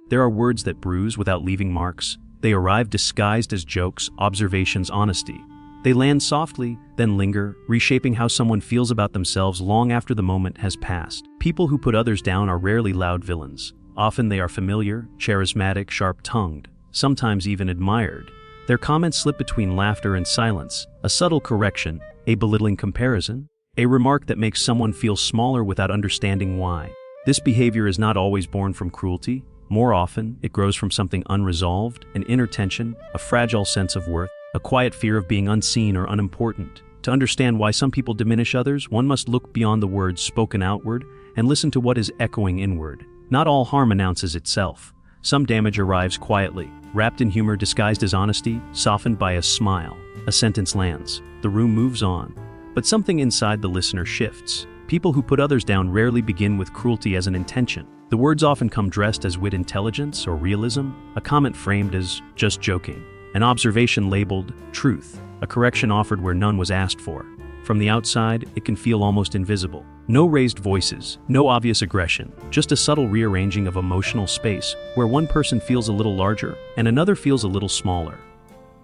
There are words that bruise without leaving marks. They arrive disguised as jokes, observations, honesty. They land softly, then linger, reshaping how someone feels about themselves long after the moment has passed. People who put others down are rarely loud villains. Often they are familiar, charismatic, sharp-tongued, sometimes even admired. Their comments slip between laughter and silence, a subtle correction, a belittling comparison, a remark that makes someone feel smaller without understanding why. This behavior is not always born from cruelty. More often, it grows from something unresolved, an inner tension, a fragile sense of worth, a quiet fear of being unseen or unimportant. To understand why some people diminish others, one must look beyond the words spoken outward and listen to what is echoing inward. Not all harm announces itself. Some damage arrives quietly, wrapped in humor disguised as honesty, softened by a smile. A sentence lands. The room moves on. But something inside the listener shifts. People who put others down rarely begin with cruelty as an intention. The words often come dressed as wit, intelligence, or realism, a comment framed as just joking, an observation labeled truth, a correction offered where none was asked for. From the outside, it can feel almost invisible. No raised voices, no obvious aggression, just a subtle rearranging of emotional space where one person feels a little larger and another feels a little smaller.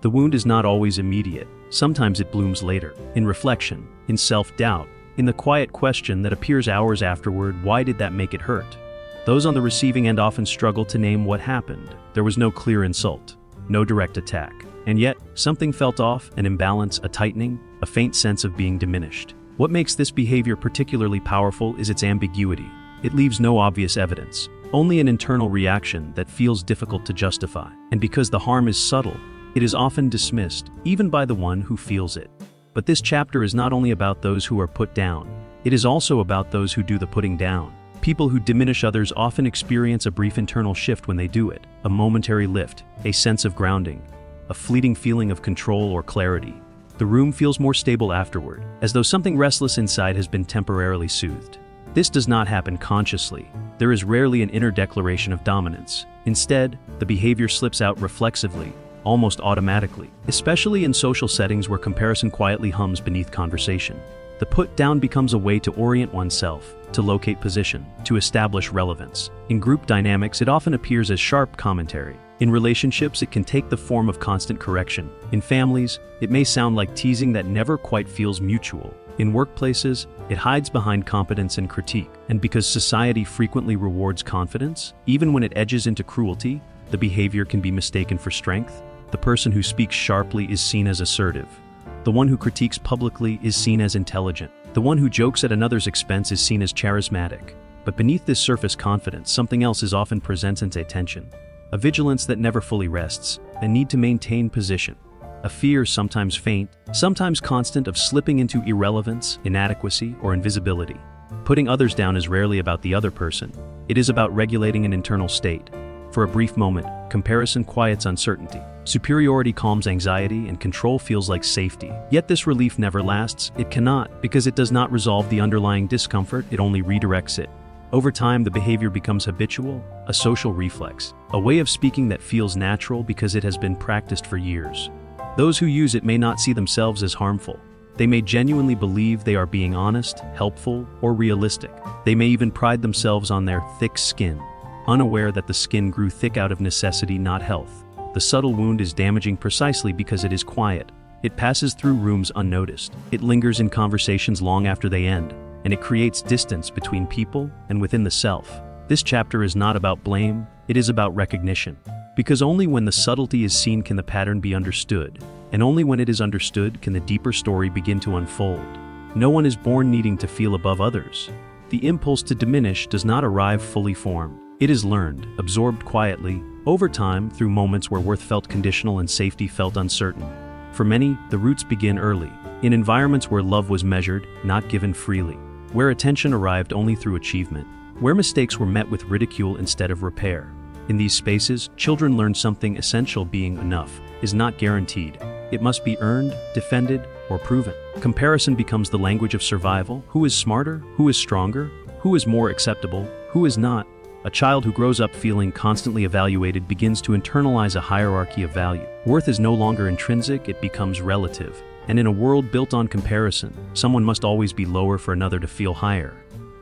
The wound is not always immediate. Sometimes it blooms later, in reflection, in self-doubt, in the quiet question that appears hours afterward: why did that make it hurt? Those on the receiving end often struggle to name what happened. There was no clear insult, no direct attack. And yet, something felt off, an imbalance, a tightening, a faint sense of being diminished. What makes this behavior particularly powerful is its ambiguity. It leaves no obvious evidence, only an internal reaction that feels difficult to justify. And because the harm is subtle, it is often dismissed, even by the one who feels it. But this chapter is not only about those who are put down, it is also about those who do the putting down. People who diminish others often experience a brief internal shift when they do it, a momentary lift, a sense of grounding, a fleeting feeling of control or clarity. The room feels more stable afterward, as though something restless inside has been temporarily soothed. This does not happen consciously. There is rarely an inner declaration of dominance. Instead, the behavior slips out reflexively, almost automatically, especially in social settings where comparison quietly hums beneath conversation. The put down becomes a way to orient oneself, to locate position, to establish relevance. In group dynamics, it often appears as sharp commentary. In relationships, it can take the form of constant correction. In families, it may sound like teasing that never quite feels mutual. In workplaces, it hides behind competence and critique. And because society frequently rewards confidence, even when it edges into cruelty, the behavior can be mistaken for strength. The person who speaks sharply is seen as assertive. The one who critiques publicly is seen as intelligent. The one who jokes at another's expense is seen as charismatic. But beneath this surface confidence, something else is often present: a tension, a vigilance that never fully rests, a need to maintain position, a fear, sometimes faint, sometimes constant, of slipping into irrelevance, inadequacy, or invisibility. Putting others down is rarely about the other person. It is about regulating an internal state. For a brief moment, comparison quiets uncertainty. Superiority calms anxiety, and control feels like safety. Yet this relief never lasts. It cannot, because it does not resolve the underlying discomfort, it only redirects it. Over time, the behavior becomes habitual, a social reflex, a way of speaking that feels natural because it has been practiced for years. Those who use it may not see themselves as harmful. They may genuinely believe they are being honest, helpful, or realistic. They may even pride themselves on their thick skin, unaware that the skin grew thick out of necessity, not health. The subtle wound is damaging precisely because it is quiet. It passes through rooms unnoticed. It lingers in conversations long after they end, and it creates distance between people and within the self. This chapter is not about blame, it is about recognition. Because only when the subtlety is seen can the pattern be understood, and only when it is understood can the deeper story begin to unfold. No one is born needing to feel above others. The impulse to diminish does not arrive fully formed. It is learned, absorbed quietly, over time, through moments where worth felt conditional and safety felt uncertain. For many, the roots begin early, in environments where love was measured, not given freely, where attention arrived only through achievement, where mistakes were met with ridicule instead of repair. In these spaces, children learn something essential: being enough is not guaranteed. It must be earned, defended, or proven. Comparison becomes the language of survival. Who is smarter? Who is stronger? Who is more acceptable? Who is not? A child who grows up feeling constantly evaluated begins to internalize a hierarchy of value. Worth is no longer intrinsic, it becomes relative. And in a world built on comparison, someone must always be lower for another to feel higher.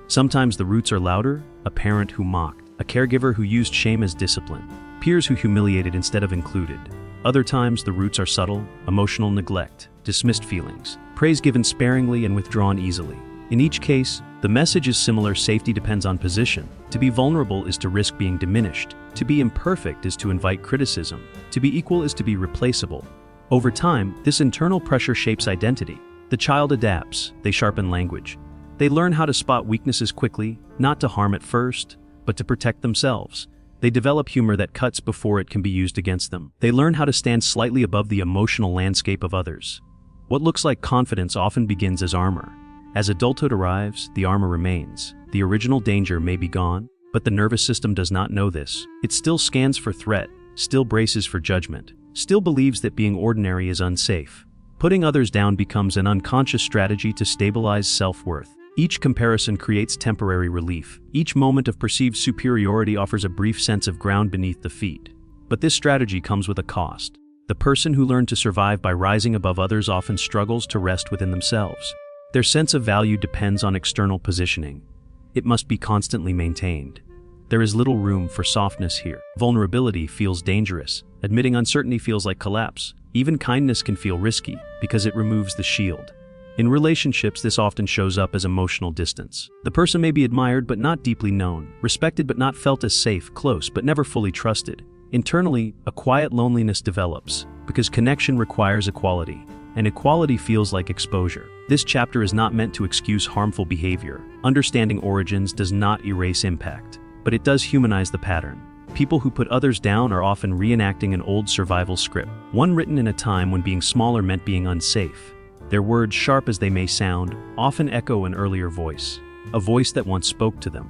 Sometimes the roots are louder: a parent who mocked, a caregiver who used shame as discipline, peers who humiliated instead of included. Other times, the roots are subtle, emotional neglect, dismissed feelings, praise given sparingly and withdrawn easily. In each case, the message is similar: safety depends on position. To be vulnerable is to risk being diminished. To be imperfect is to invite criticism. To be equal is to be replaceable. Over time, this internal pressure shapes identity. The child adapts, they sharpen language. They learn how to spot weaknesses quickly, not to harm at first, but to protect themselves. They develop humor that cuts before it can be used against them. They learn how to stand slightly above the emotional landscape of others. What looks like confidence often begins as armor. As adulthood arrives, the armor remains. The original danger may be gone, but the nervous system does not know this. It still scans for threat, still braces for judgment, still believes that being ordinary is unsafe. Putting others down becomes an unconscious strategy to stabilize self-worth. Each comparison creates temporary relief. Each moment of perceived superiority offers a brief sense of ground beneath the feet. But this strategy comes with a cost. The person who learned to survive by rising above others often struggles to rest within themselves. Their sense of value depends on external positioning. It must be constantly maintained. There is little room for softness here. Vulnerability feels dangerous. Admitting uncertainty feels like collapse. Even kindness can feel risky because it removes the shield. In relationships, this often shows up as emotional distance. The person may be admired but not deeply known, respected but not felt as safe, close but never fully trusted. Internally, a quiet loneliness develops because connection requires equality, and equality feels like exposure. This chapter is not meant to excuse harmful behavior. Understanding origins does not erase impact, but it does humanize the pattern. People who put others down are often reenacting an old survival script, one written in a time when being smaller meant being unsafe. Their words, sharp as they may sound, often echo an earlier voice, a voice that once spoke to them,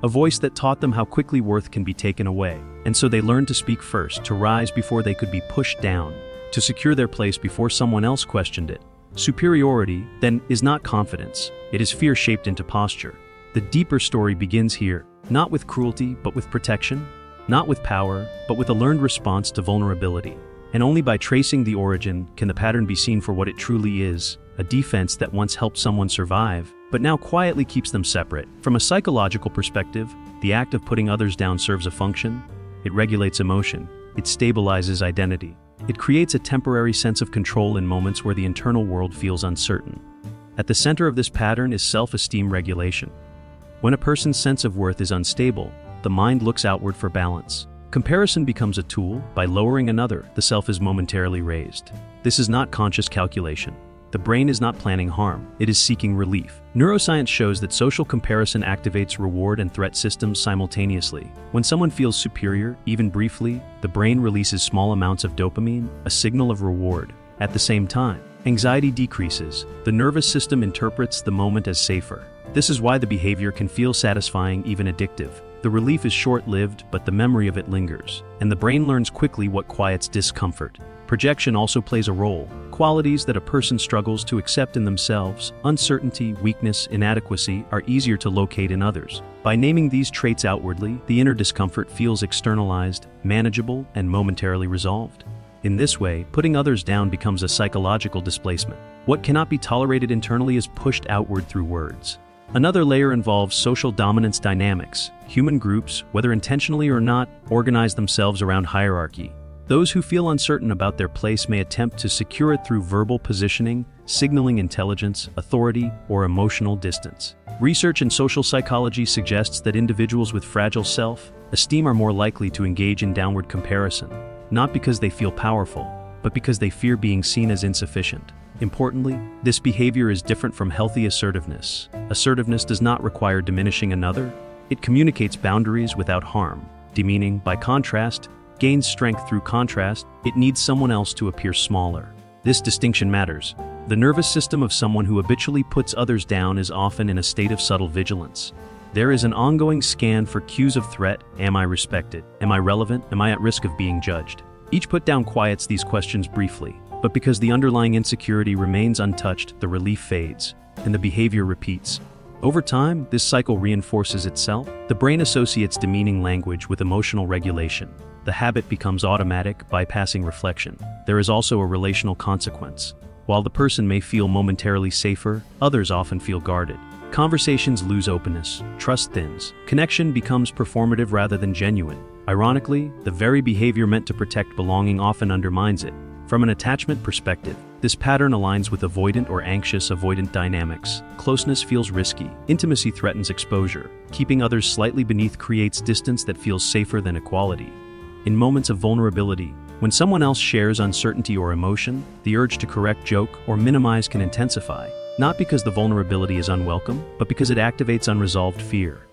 a voice that taught them how quickly worth can be taken away. And so they learned to speak first, to rise before they could be pushed down, to secure their place before someone else questioned it. Superiority, then, is not confidence. It is fear shaped into posture. The deeper story begins here, not with cruelty, but with protection, not with power, but with a learned response to vulnerability. And only by tracing the origin can the pattern be seen for what it truly is, a defense that once helped someone survive, but now quietly keeps them separate. From a psychological perspective, the act of putting others down serves a function. It regulates emotion. It stabilizes identity. It creates a temporary sense of control in moments where the internal world feels uncertain. At the center of this pattern is self-esteem regulation. When a person's sense of worth is unstable, the mind looks outward for balance. Comparison becomes a tool. By lowering another, the self is momentarily raised. This is not conscious calculation. The brain is not planning harm, it is seeking relief. Neuroscience shows that social comparison activates reward and threat systems simultaneously. When someone feels superior, even briefly, the brain releases small amounts of dopamine, a signal of reward. At the same time, anxiety decreases. The nervous system interprets the moment as safer. This is why the behavior can feel satisfying, even addictive. The relief is short-lived, but the memory of it lingers, and the brain learns quickly what quiets discomfort. Projection also plays a role. Qualities that a person struggles to accept in themselves, uncertainty, weakness, inadequacy, are easier to locate in others. By naming these traits outwardly, the inner discomfort feels externalized, manageable, and momentarily resolved. In this way, putting others down becomes a psychological displacement. What cannot be tolerated internally is pushed outward through words. Another layer involves social dominance dynamics. Human groups, whether intentionally or not, organize themselves around hierarchy. Those who feel uncertain about their place may attempt to secure it through verbal positioning, signaling intelligence, authority, or emotional distance. Research in social psychology suggests that individuals with fragile self-esteem are more likely to engage in downward comparison, not because they feel powerful, but because they fear being seen as insufficient. Importantly, this behavior is different from healthy assertiveness. Assertiveness does not require diminishing another. It communicates boundaries without harm. Demeaning, by contrast, gains strength through contrast. It needs someone else to appear smaller. This distinction matters. The nervous system of someone who habitually puts others down is often in a state of subtle vigilance. There is an ongoing scan for cues of threat. Am I respected? Am I relevant? Am I at risk of being judged? Each put-down quiets these questions briefly, but because the underlying insecurity remains untouched, the relief fades, and the behavior repeats. Over time, this cycle reinforces itself. The brain associates demeaning language with emotional regulation. The habit becomes automatic, bypassing reflection. There is also a relational consequence. While the person may feel momentarily safer, others often feel guarded. Conversations lose openness, trust thins, connection becomes performative rather than genuine. Ironically, the very behavior meant to protect belonging often undermines it. From an attachment perspective, this pattern aligns with avoidant or anxious avoidant dynamics. Closeness feels risky. Intimacy threatens exposure. Keeping others slightly beneath creates distance that feels safer than equality. In moments of vulnerability, when someone else shares uncertainty or emotion, the urge to correct, joke, or minimize can intensify. Not because the vulnerability is unwelcome, but because it activates unresolved fear.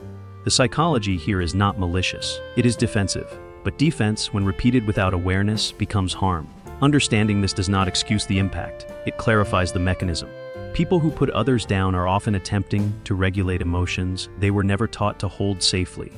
The psychology here is not malicious. It is defensive. But defense, when repeated without awareness, becomes harm. Understanding this does not excuse the impact. It clarifies the mechanism. People who put others down are often attempting to regulate emotions they were never taught to hold safely.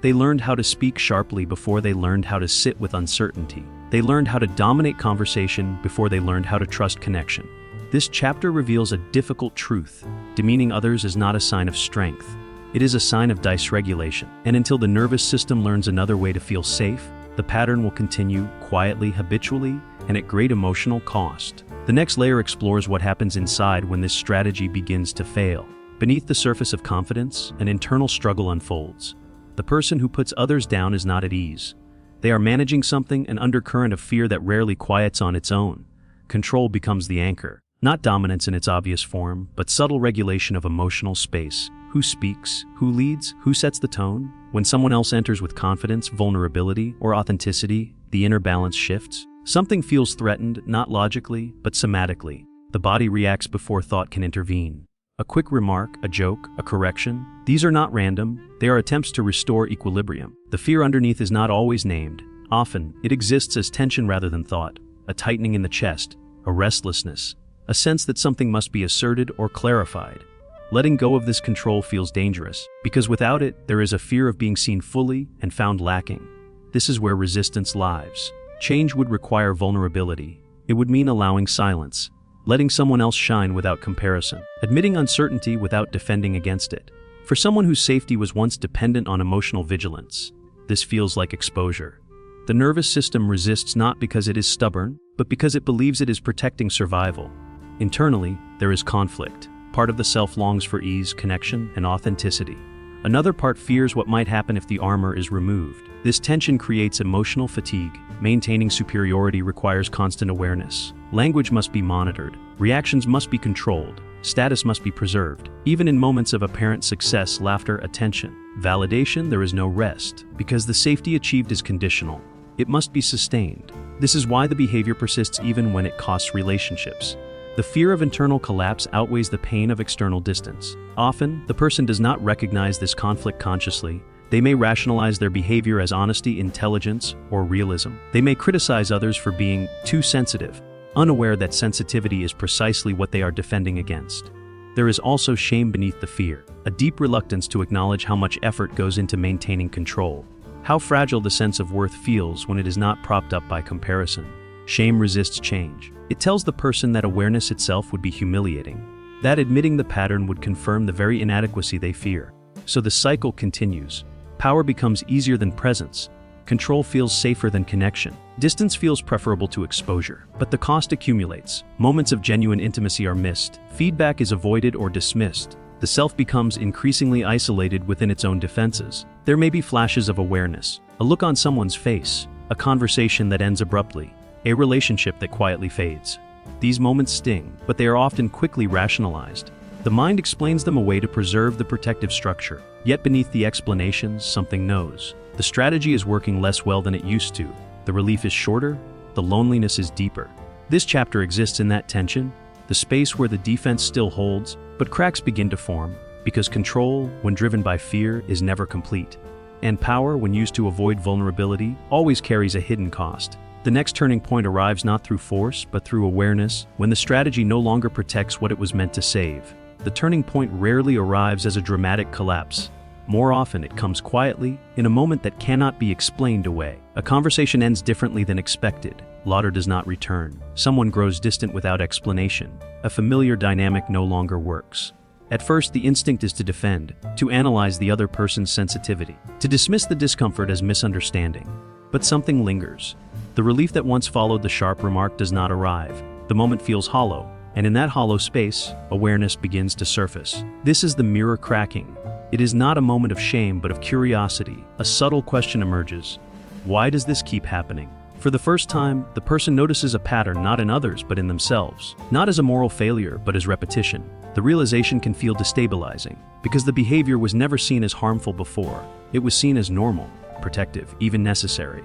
They learned how to speak sharply before they learned how to sit with uncertainty. They learned how to dominate conversation before they learned how to trust connection. This chapter reveals a difficult truth. Demeaning others is not a sign of strength. It is a sign of dysregulation. And until the nervous system learns another way to feel safe, the pattern will continue quietly, habitually, and at great emotional cost. The next layer explores what happens inside when this strategy begins to fail. Beneath the surface of confidence, an internal struggle unfolds. The person who puts others down is not at ease. They are managing something, an undercurrent of fear that rarely quiets on its own. Control becomes the anchor. Not dominance in its obvious form, but subtle regulation of emotional space. Who speaks? Who leads? Who sets the tone? When someone else enters with confidence, vulnerability, or authenticity, the inner balance shifts. Something feels threatened, not logically, but somatically. The body reacts before thought can intervene. A quick remark, a joke, a correction, these are not random. They are attempts to restore equilibrium. The fear underneath is not always named. Often, it exists as tension rather than thought. A tightening in the chest, a restlessness, a sense that something must be asserted or clarified. Letting go of this control feels dangerous, because without it, there is a fear of being seen fully and found lacking. This is where resistance lies. Change would require vulnerability. It would mean allowing silence, letting someone else shine without comparison, admitting uncertainty without defending against it. For someone whose safety was once dependent on emotional vigilance, this feels like exposure. The nervous system resists not because it is stubborn, but because it believes it is protecting survival. Internally, there is conflict. Part of the self longs for ease, connection, and authenticity. Another part fears what might happen if the armor is removed. This tension creates emotional fatigue. Maintaining superiority requires constant awareness. Language must be monitored. Reactions must be controlled. Status must be preserved. Even in moments of apparent success, laughter, attention, validation, there is no rest, because the safety achieved is conditional. It must be sustained. This is why the behavior persists even when it costs relationships. The fear of internal collapse outweighs the pain of external distance. Often, the person does not recognize this conflict consciously. They may rationalize their behavior as honesty, intelligence, or realism. They may criticize others for being too sensitive, unaware that sensitivity is precisely what they are defending against. There is also shame beneath the fear, a deep reluctance to acknowledge how much effort goes into maintaining control, how fragile the sense of worth feels when it is not propped up by comparison. Shame resists change. It tells the person that awareness itself would be humiliating, that admitting the pattern would confirm the very inadequacy they fear. So the cycle continues. Power becomes easier than presence. Control feels safer than connection. Distance feels preferable to exposure. But the cost accumulates. Moments of genuine intimacy are missed. Feedback is avoided or dismissed. The self becomes increasingly isolated within its own defenses. There may be flashes of awareness, a look on someone's face, a conversation that ends abruptly, a relationship that quietly fades. These moments sting, but they are often quickly rationalized. The mind explains them away to preserve the protective structure. Yet beneath the explanations, something knows. The strategy is working less well than it used to. The relief is shorter, the loneliness is deeper. This chapter exists in that tension, the space where the defense still holds, but cracks begin to form, because control, when driven by fear, is never complete. And power, when used to avoid vulnerability, always carries a hidden cost. The next turning point arrives not through force, but through awareness, when the strategy no longer protects what it was meant to save. The turning point rarely arrives as a dramatic collapse. More often, it comes quietly, in a moment that cannot be explained away. A conversation ends differently than expected. Laughter does not return. Someone grows distant without explanation. A familiar dynamic no longer works. At first, the instinct is to defend, to analyze the other person's sensitivity, to dismiss the discomfort as misunderstanding. But something lingers. The relief that once followed the sharp remark does not arrive. The moment feels hollow, And in that hollow space, awareness begins to surface. This is the mirror cracking. It is not a moment of shame but of curiosity. A subtle question emerges. Why does this keep happening? For the first time, the person notices a pattern not in others but in themselves. Not as a moral failure but as repetition. The realization can feel destabilizing, because the behavior was never seen as harmful before. It was seen as normal, protective, even necessary.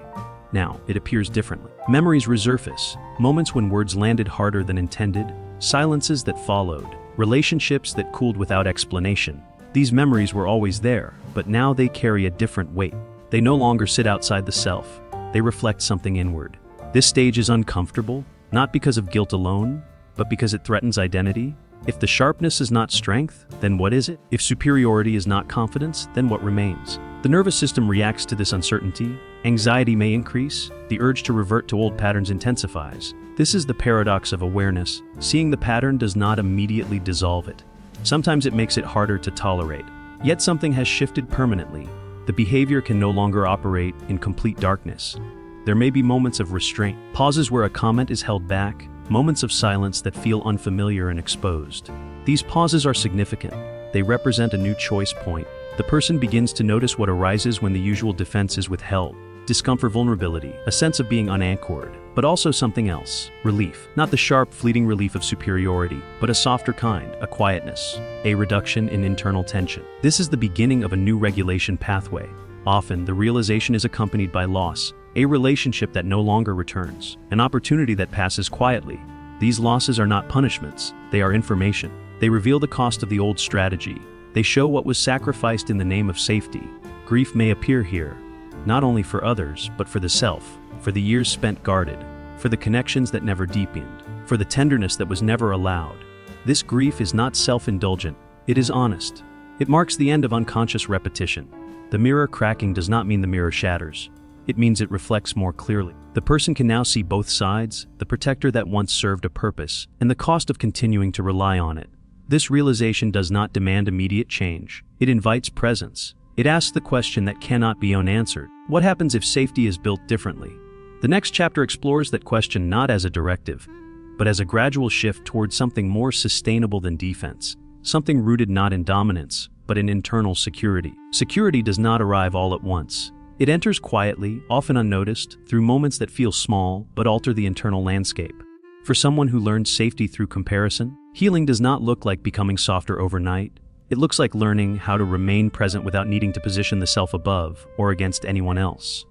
Now, it appears differently. Memories resurface, moments when words landed harder than intended, silences that followed, relationships that cooled without explanation. These memories were always there, but now they carry a different weight. They no longer sit outside the self. They reflect something inward. This stage is uncomfortable, not because of guilt alone, but because it threatens identity. If the sharpness is not strength, then what is it? If superiority is not confidence, then what remains? The nervous system reacts to this uncertainty. Anxiety may increase. The urge to revert to old patterns intensifies. This is the paradox of awareness. Seeing the pattern does not immediately dissolve it. Sometimes it makes it harder to tolerate. Yet something has shifted permanently. The behavior can no longer operate in complete darkness. There may be moments of restraint, pauses where a comment is held back, moments of silence that feel unfamiliar and exposed. These pauses are significant. They represent a new choice point. The person begins to notice what arises when the usual defense is withheld. Discomfort, vulnerability, a sense of being unanchored, but also something else. Relief. Not the sharp, fleeting relief of superiority, but a softer kind, a quietness, a reduction in internal tension. This is the beginning of a new regulation pathway. Often, the realization is accompanied by loss, a relationship that no longer returns, an opportunity that passes quietly. These losses are not punishments, they are information. They reveal the cost of the old strategy. They show what was sacrificed in the name of safety. Grief may appear here, not only for others, but for the self, for the years spent guarded, for the connections that never deepened, for the tenderness that was never allowed. This grief is not self-indulgent, it is honest. It marks the end of unconscious repetition. The mirror cracking does not mean the mirror shatters. It means it reflects more clearly. The person can now see both sides, the protector that once served a purpose, and the cost of continuing to rely on it. This realization does not demand immediate change. It invites presence. It asks the question that cannot be unanswered. What happens if safety is built differently? The next chapter explores that question not as a directive, but as a gradual shift towards something more sustainable than defense, something rooted not in dominance, but in internal security. Security does not arrive all at once. It enters quietly, often unnoticed, through moments that feel small but alter the internal landscape. For someone who learned safety through comparison, healing does not look like becoming softer overnight. It looks like learning how to remain present without needing to position the self above or against anyone else.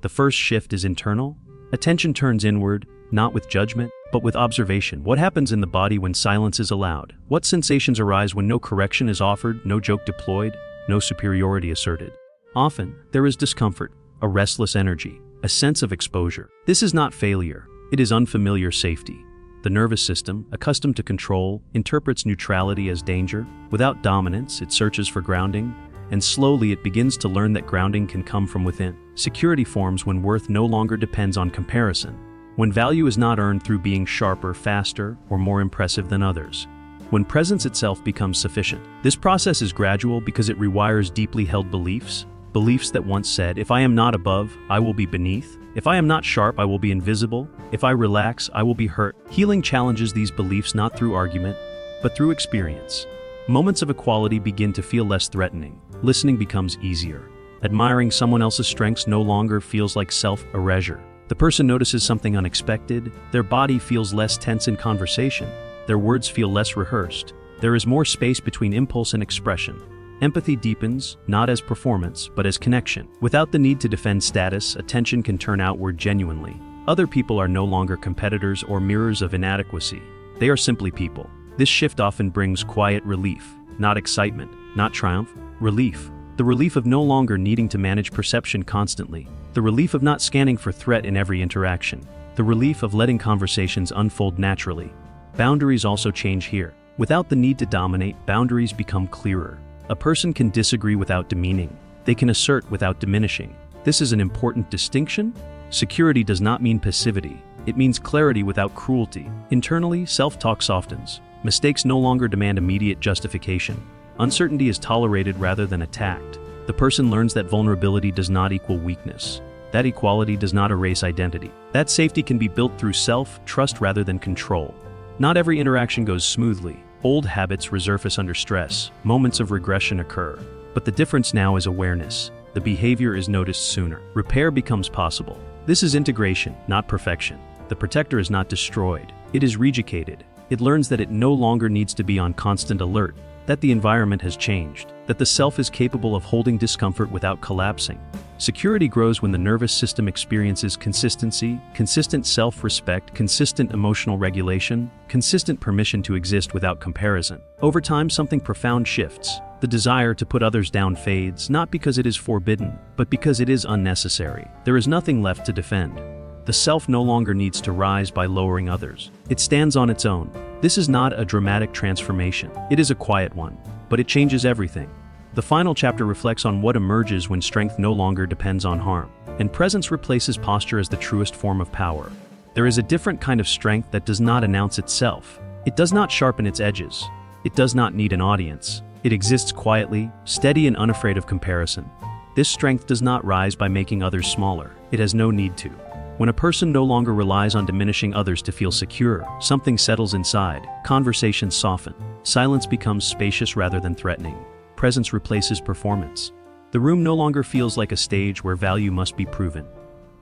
The first shift is internal. Attention turns inward, not with judgment, but with observation. What happens in the body when silence is allowed? What sensations arise when no correction is offered, no joke deployed, no superiority asserted? Often, there is discomfort, a restless energy, a sense of exposure. This is not failure, it is unfamiliar safety. The nervous system, accustomed to control, interprets neutrality as danger. Without dominance, it searches for grounding, and slowly it begins to learn that grounding can come from within. Security forms when worth no longer depends on comparison, when value is not earned through being sharper, faster, or more impressive than others, when presence itself becomes sufficient. This process is gradual because it rewires deeply held beliefs, beliefs that once said, if I am not above, I will be beneath. If I am not sharp, I will be invisible. If I relax, I will be hurt. Healing challenges these beliefs not through argument, but through experience. Moments of equality begin to feel less threatening. Listening becomes easier. Admiring someone else's strengths no longer feels like self-erasure. The person notices something unexpected. Their body feels less tense in conversation. Their words feel less rehearsed. There is more space between impulse and expression. Empathy deepens, not as performance, but as connection. Without the need to defend status, attention can turn outward genuinely. Other people are no longer competitors or mirrors of inadequacy. They are simply people. This shift often brings quiet relief, not excitement, not triumph, relief. The relief of no longer needing to manage perception constantly. The relief of not scanning for threat in every interaction. The relief of letting conversations unfold naturally. Boundaries also change here. Without the need to dominate, boundaries become clearer. A person can disagree without demeaning. They can assert without diminishing. This is an important distinction. Security does not mean passivity. It means clarity without cruelty. Internally, self-talk softens. Mistakes no longer demand immediate justification. Uncertainty is tolerated rather than attacked. The person learns that vulnerability does not equal weakness. That equality does not erase identity. That safety can be built through self-trust rather than control. Not every interaction goes smoothly. Old habits resurface under stress, moments of regression occur. But the difference now is awareness. The behavior is noticed sooner. Repair becomes possible. This is integration, not perfection. The protector is not destroyed. It is reeducated. It learns that it no longer needs to be on constant alert, that the environment has changed, that the self is capable of holding discomfort without collapsing. Security grows when the nervous system experiences consistency, consistent self-respect, consistent emotional regulation, consistent permission to exist without comparison. Over time, something profound shifts. The desire to put others down fades, not because it is forbidden, but because it is unnecessary. There is nothing left to defend. The self no longer needs to rise by lowering others. It stands on its own. This is not a dramatic transformation. It is a quiet one, but it changes everything. The final chapter reflects on what emerges when strength no longer depends on harm, and presence replaces posture as the truest form of power. There is a different kind of strength that does not announce itself. It does not sharpen its edges. It does not need an audience. It exists quietly, steady and unafraid of comparison. This strength does not rise by making others smaller. It has no need to. When a person no longer relies on diminishing others to feel secure, something settles inside, conversations soften, silence becomes spacious rather than threatening, presence replaces performance. The room no longer feels like a stage where value must be proven.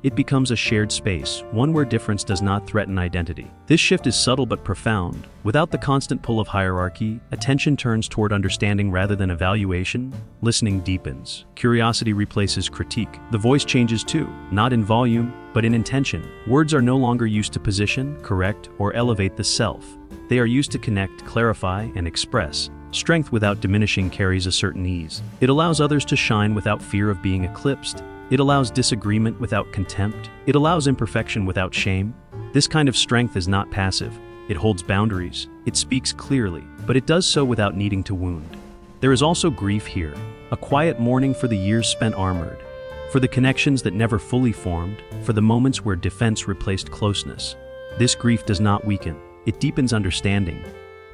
It becomes a shared space, one where difference does not threaten identity. This shift is subtle but profound. Without the constant pull of hierarchy, attention turns toward understanding rather than evaluation. Listening deepens. Curiosity replaces critique. The voice changes too, not in volume, but in intention. Words are no longer used to position, correct, or elevate the self. They are used to connect, clarify, and express. Strength without diminishing carries a certain ease. It allows others to shine without fear of being eclipsed. It allows disagreement without contempt. It allows imperfection without shame. This kind of strength is not passive. It holds boundaries. It speaks clearly, but it does so without needing to wound. There is also grief here, a quiet mourning for the years spent armored, for the connections that never fully formed, for the moments where defense replaced closeness. This grief does not weaken. It deepens understanding.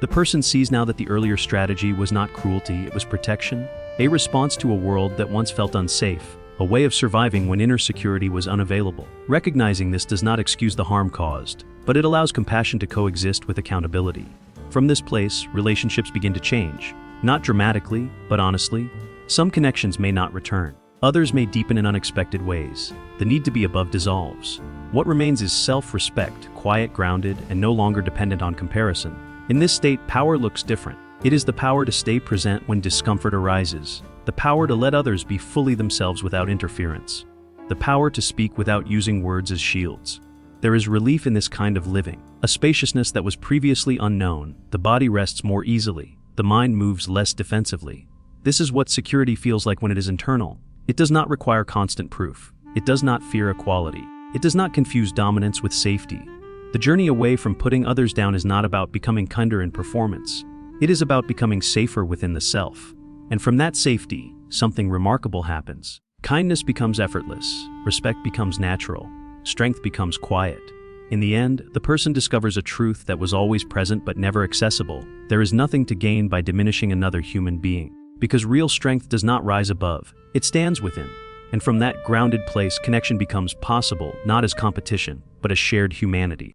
The person sees now that the earlier strategy was not cruelty, it was protection, a response to a world that once felt unsafe, a way of surviving when inner security was unavailable. Recognizing this does not excuse the harm caused, but it allows compassion to coexist with accountability. From this place, relationships begin to change, not dramatically, but honestly. Some connections may not return. Others may deepen in unexpected ways. The need to be above dissolves. What remains is self-respect, quiet, grounded, and no longer dependent on comparison. In this state, power looks different. It is the power to stay present when discomfort arises. The power to let others be fully themselves without interference. The power to speak without using words as shields. There is relief in this kind of living, a spaciousness that was previously unknown. The body rests more easily. The mind moves less defensively. This is what security feels like when it is internal. It does not require constant proof. It does not fear equality. It does not confuse dominance with safety. The journey away from putting others down is not about becoming kinder in performance. It is about becoming safer within the self. And from that safety, something remarkable happens. Kindness becomes effortless. Respect becomes natural. Strength becomes quiet. In the end, the person discovers a truth that was always present but never accessible. There is nothing to gain by diminishing another human being. Because real strength does not rise above, it stands within. And from that grounded place, connection becomes possible, not as competition, but as shared humanity.